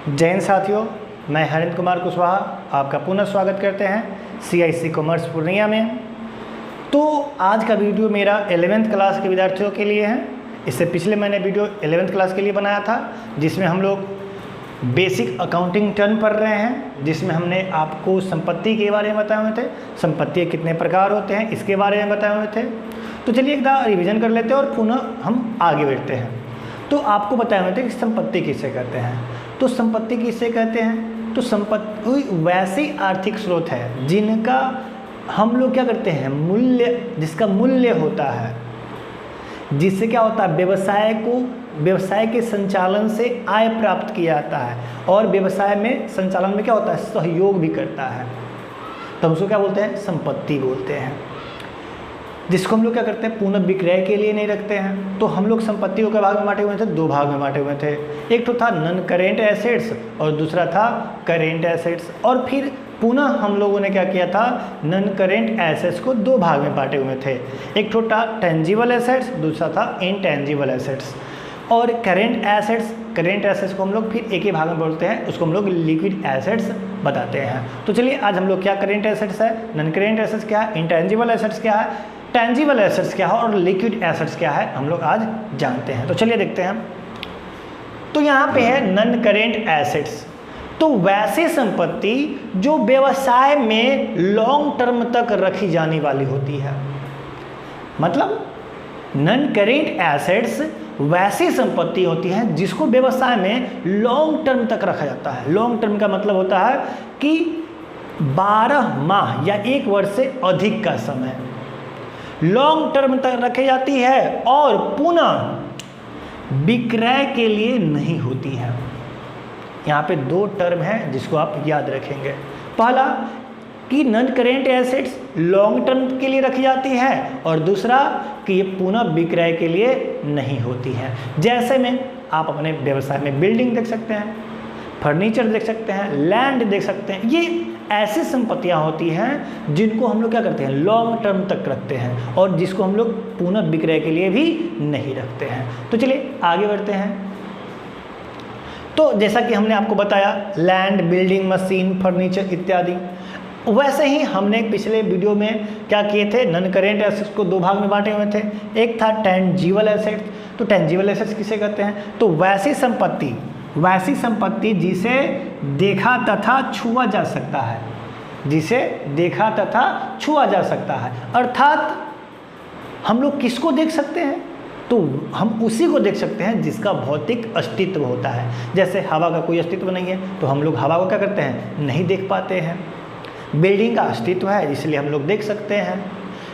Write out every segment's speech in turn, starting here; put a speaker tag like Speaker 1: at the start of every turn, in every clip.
Speaker 1: जय हिंद साथियों, मैं हरिंद्र कुमार कुशवाहा आपका पुनः स्वागत करते हैं CIC कॉमर्स पूर्णिया में। तो आज का वीडियो मेरा 11th क्लास के विद्यार्थियों के लिए है। इससे पिछले मैंने वीडियो 11th क्लास के लिए बनाया था, जिसमें हम लोग बेसिक अकाउंटिंग टर्म पढ़ रहे हैं, जिसमें हमने आपको संपत्ति के बारे में बताए हुए थे, संपत्ति के कितने प्रकार होते हैं इसके बारे में बताए हुए थे। तो चलिए एक बार रिविज़न कर लेते हैं और पुनः हम आगे बढ़ते हैं। तो आपको बताए हुए थे कि संपत्ति किसे कहते हैं। तो संपत्ति किसे कहते हैं? तो संपत्ति वैसी आर्थिक स्रोत है जिनका हम लोग क्या करते हैं, मूल्य, जिसका मूल्य होता है, जिससे क्या होता है, व्यवसाय के संचालन से आय प्राप्त किया जाता है और व्यवसाय में संचालन में क्या होता है, सहयोग भी करता है। तो हम उसको क्या बोलते हैं, संपत्ति बोलते हैं, जिसको हम लोग क्या करते हैं, पुनः विक्रय के लिए नहीं रखते हैं। तो हम लोग संपत्ति को क्या भाग में बांटे हुए थे, दो भाग में बांटे हुए थे। एक तो था नॉन करेंट एसेट्स और दूसरा था करेंट एसेट्स। और फिर पुनः हम लोगों ने क्या किया था, नॉन करेंट एसेट्स को दो भाग में बांटे हुए थे। एक तो था टेंजिबल एसेट्स, दूसरा था इनटेंजिबल एसेट्स। और करेंट एसेट्स को हम लोग फिर एक ही भाग में बोलते हैं, उसको हम लोग लिक्विड एसेट्स बताते हैं। तो चलिए आज हम लोग क्या करेंट एसेट्स है, नॉन करेंट एसेट्स क्या है, इनटेंजिबल एसेट्स क्या है, टेंजिबल एसेट्स क्या है और लिक्विड एसेट्स क्या है, हम लोग आज जानते हैं। तो चलिए देखते हैं। तो यहाँ पे है नॉन करेंट एसेट्स। तो वैसे संपत्ति जो व्यवसाय में लॉन्ग टर्म तक रखी जाने वाली होती है। मतलब नॉन करेंट एसेट्स वैसी संपत्ति होती है जिसको व्यवसाय में लॉन्ग टर्म तक रखा जाता है। लॉन्ग टर्म का मतलब होता है कि 12 माह या 1 वर्ष से अधिक का समय लॉन्ग टर्म तक रखी जाती है और पुनः विक्रय के लिए नहीं होती है। यहाँ पे दो टर्म है जिसको आप याद रखेंगे। पहला कि non current assets long term के लिए रखी जाती है और दूसरा कि ये पुनः विक्रय के लिए नहीं होती है। जैसे में आप अपने व्यवसाय में बिल्डिंग देख सकते हैं, फर्नीचर देख सकते हैं, लैंड देख सकते हैं। ये ऐसी संपत्तियां होती हैं जिनको हम लोग क्या करते हैं, लॉन्ग टर्म तक रखते हैं और जिसको हम लोग पुनः विक्रय के लिए भी नहीं रखते हैं। तो चलिए आगे बढ़ते हैं। तो जैसा कि हमने आपको बताया, लैंड, बिल्डिंग, मशीन, फर्नीचर इत्यादि, वैसे ही हमने पिछले वीडियो में क्या किए थे, नॉन करेंट एसेट्स को दो भाग में बांटे हुए थे। एक था टेंजिबल एसेट्स। तो टेंजिबल एसेट्स किसे कहते हैं? तो वैसी संपत्ति जिसे देखा तथा छुआ जा सकता है, जिसे देखा तथा छुआ जा सकता है। अर्थात हम लोग किसको देख सकते हैं? तो हम उसी को देख सकते हैं जिसका भौतिक अस्तित्व होता है। जैसे हवा का कोई अस्तित्व नहीं है तो हम लोग हवा को क्या करते हैं, नहीं देख पाते हैं। बिल्डिंग का अस्तित्व है इसलिए हम लोग देख सकते हैं।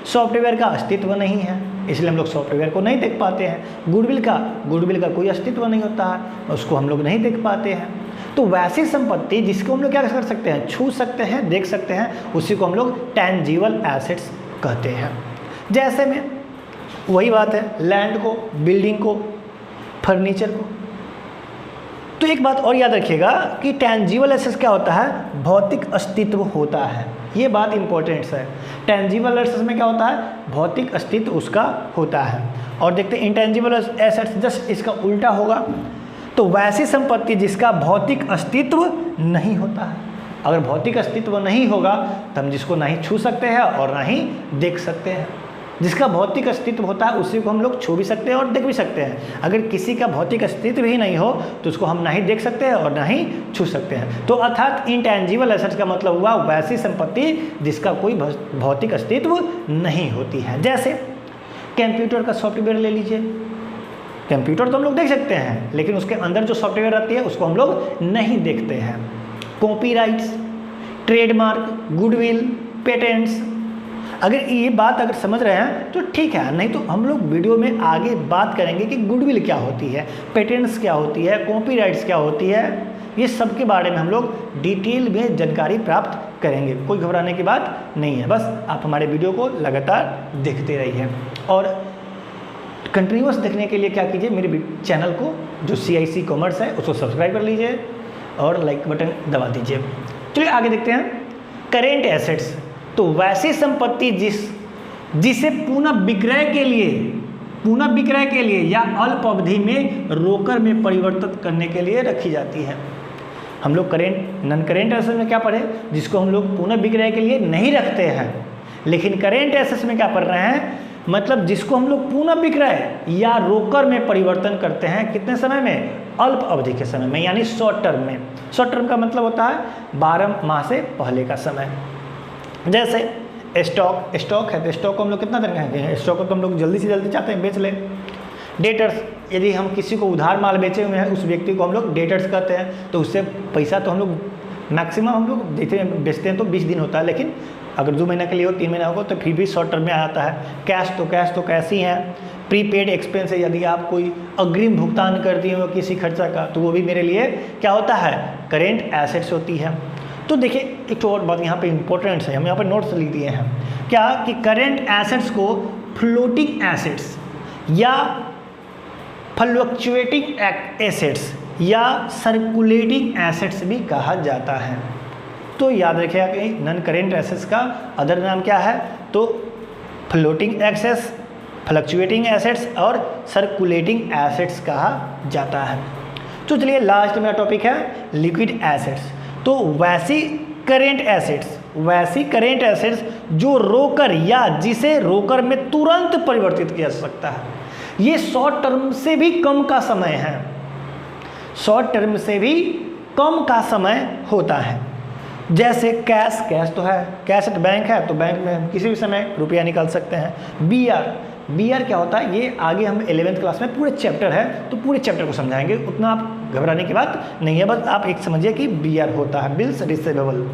Speaker 1: सॉफ्टवेयर का अस्तित्व नहीं है इसलिए हम लोग सॉफ्टवेयर को नहीं देख पाते हैं। गुडविल का कोई अस्तित्व नहीं होता है, उसको हम लोग नहीं देख पाते हैं। तो वैसी संपत्ति जिसको हम लोग क्या कर सकते हैं, छू सकते हैं, देख सकते हैं, उसी को हम लोग टेंजिबल एसेट्स कहते हैं। जैसे में वही बात है, लैंड को, बिल्डिंग को, फर्नीचर को। तो एक बात और याद रखिएगा कि टेंजिबल एसेट्स क्या होता है, भौतिक अस्तित्व होता है। ये बात इंपॉर्टेंट है। टेंजिबल एसेट्स में क्या होता है, भौतिक अस्तित्व उसका होता है। और देखते हैं इंटेंजिबल एसेट्स, जस्ट इसका उल्टा होगा। तो वैसी संपत्ति जिसका भौतिक अस्तित्व नहीं होता है। अगर भौतिक अस्तित्व नहीं होगा तो हम जिसको नहीं छू सकते हैं और ना ही देख सकते हैं। जिसका भौतिक अस्तित्व होता है उसी को हम लोग छू भी सकते हैं और देख भी सकते हैं। अगर किसी का भौतिक अस्तित्व ही नहीं हो तो उसको हम ना ही देख सकते हैं और ना ही छू सकते हैं। तो अर्थात इंटेंजिबल एसेट्स का मतलब हुआ वैसी संपत्ति जिसका कोई भौतिक अस्तित्व नहीं होती है। जैसे कंप्यूटर का सॉफ्टवेयर ले लीजिए। कंप्यूटर तो हम लोग देख सकते हैं लेकिन उसके अंदर जो सॉफ्टवेयर आती है उसको हम लोग नहीं देखते हैं। कॉपीराइट्स, ट्रेडमार्क, गुडविल, पेटेंट्स, अगर ये बात अगर समझ रहे हैं तो ठीक है, नहीं तो हम लोग वीडियो में आगे बात करेंगे कि गुडविल क्या होती है, पेटेंट्स क्या होती है, कॉपीराइट्स क्या होती है। ये सब के बारे में हम लोग डिटेल में जानकारी प्राप्त करेंगे। कोई घबराने की बात नहीं है, बस आप हमारे वीडियो को लगातार देखते रहिए। और कंटिन्यूअस देखने के लिए क्या कीजिए, मेरे चैनल को जो CIC कॉमर्स है उसको सब्सक्राइब कर लीजिए और लाइक बटन दबा दीजिए। चलिए आगे देखते हैं। करेंट एसेट्स, तो वैसी संपत्ति जिसे पुनः विक्रय के लिए या अल्प अवधि में रोकर में परिवर्तित करने के लिए रखी जाती है। हम लोग नॉन करेंट एसेट्स में क्या पढ़े, जिसको हम लोग पुनः विक्रय के लिए नहीं रखते हैं, लेकिन करेंट एसेट्स में क्या पढ़ रहे हैं, मतलब जिसको हम लोग पुनः विक्रय या रोकर में परिवर्तन करते हैं। कितने समय में, अल्प अवधि के समय में, यानी शॉर्ट टर्म में। शॉर्ट टर्म का मतलब होता है 12 माह से पहले का समय। जैसे स्टॉक है तो स्टॉक को हम लोग कितना दिन कहेंगे, स्टॉक को तो हम लोग जल्दी से जल्दी चाहते हैं बेच लें। डेटर्स, यदि हम किसी को उधार माल बेचे हुए हैं उस व्यक्ति को हम लोग डेटर्स कहते हैं, तो उससे पैसा तो हम लोग मैक्सिमम हम लोग देते हैं, बेचते हैं तो 20 दिन होता है, लेकिन अगर 2 महीना के लिए हो, 3 महीना होगा तो फिर भी शॉर्ट टर्म में आता है। कैश तो कैसी है, प्रीपेड एक्सपेंस है, यदि आप कोई अग्रिम भुगतान कर दिए हो किसी खर्चा का तो वो भी मेरे लिए क्या होता है, करेंट एसेट्स होती है। तो देखिए एक तो और बात यहाँ पे इंपॉर्टेंट है, हम यहाँ पे नोट्स लिख दिए हैं क्या, कि करेंट एसेट्स को फ्लोटिंग एसेट्स या फ्लक्चुएटिंग एसेट्स या सर्कुलेटिंग एसेट्स भी कहा जाता है। तो याद रखिएगा कि नॉन करेंट एसेट्स का अदर नाम क्या है, तो फ्लोटिंग एसेट्स, फ्लक्चुएटिंग एसेट्स और सर्कुलेटिंग एसेट्स कहा जाता है। तो चलिए लास्ट मेरा टॉपिक है लिक्विड एसेट्स। तो वैसी करेंट एसेट्स जो रोकर या जिसे रोकर में तुरंत परिवर्तित किया जा सकता है, ये शॉर्ट टर्म से भी कम का समय है, शॉर्ट टर्म से भी कम का समय होता है। जैसे कैश तो है, कैश एट बैंक है तो बैंक में हम किसी भी समय रुपया निकाल सकते हैं। बीआर क्या होता है, ये आगे हम 11th क्लास में पूरे चैप्टर है तो पूरे चैप्टर को समझाएंगे, उतना आप घबराने की बात नहीं है, बस आप एक समझिए कि बीआर होता है bills receivable.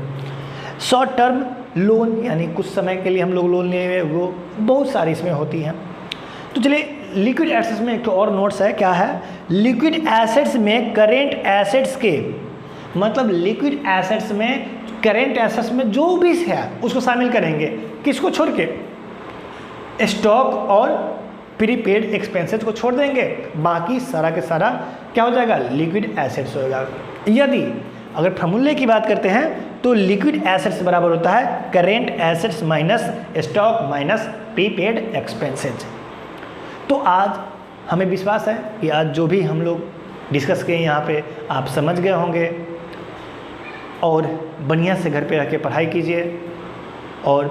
Speaker 1: Short term loan, यानी कुछ समय के लिए हम लोग लोन लिए, वो बहुत सारी इसमें होती हैं। तो चलिए लिक्विड एसेट्स में एक तो और नोट्स है, क्या है, लिक्विड एसेट्स में करेंट एसेट्स के, मतलब लिक्विड एसेट्स में करेंट एसेट्स में जो भी है उसको शामिल करेंगे, किसको छोड़ के, स्टॉक और प्रीपेड एक्सपेंसेस को छोड़ देंगे, बाकी सारा के सारा क्या हो जाएगा, लिक्विड एसेट्स होगा। यदि अगर फॉर्मूले की बात करते हैं तो लिक्विड एसेट्स बराबर होता है current assets minus stock minus prepaid expenses. तो आज हमें विश्वास है कि आज जो भी हम लोग डिस्कस किए यहाँ पे आप समझ गए होंगे, और बढ़िया से घर पे रह के पढ़ाई कीजिए और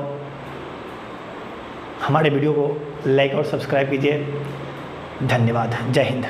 Speaker 1: हमारे वीडियो को लाइक और सब्सक्राइब कीजिए। धन्यवाद, जय हिंद।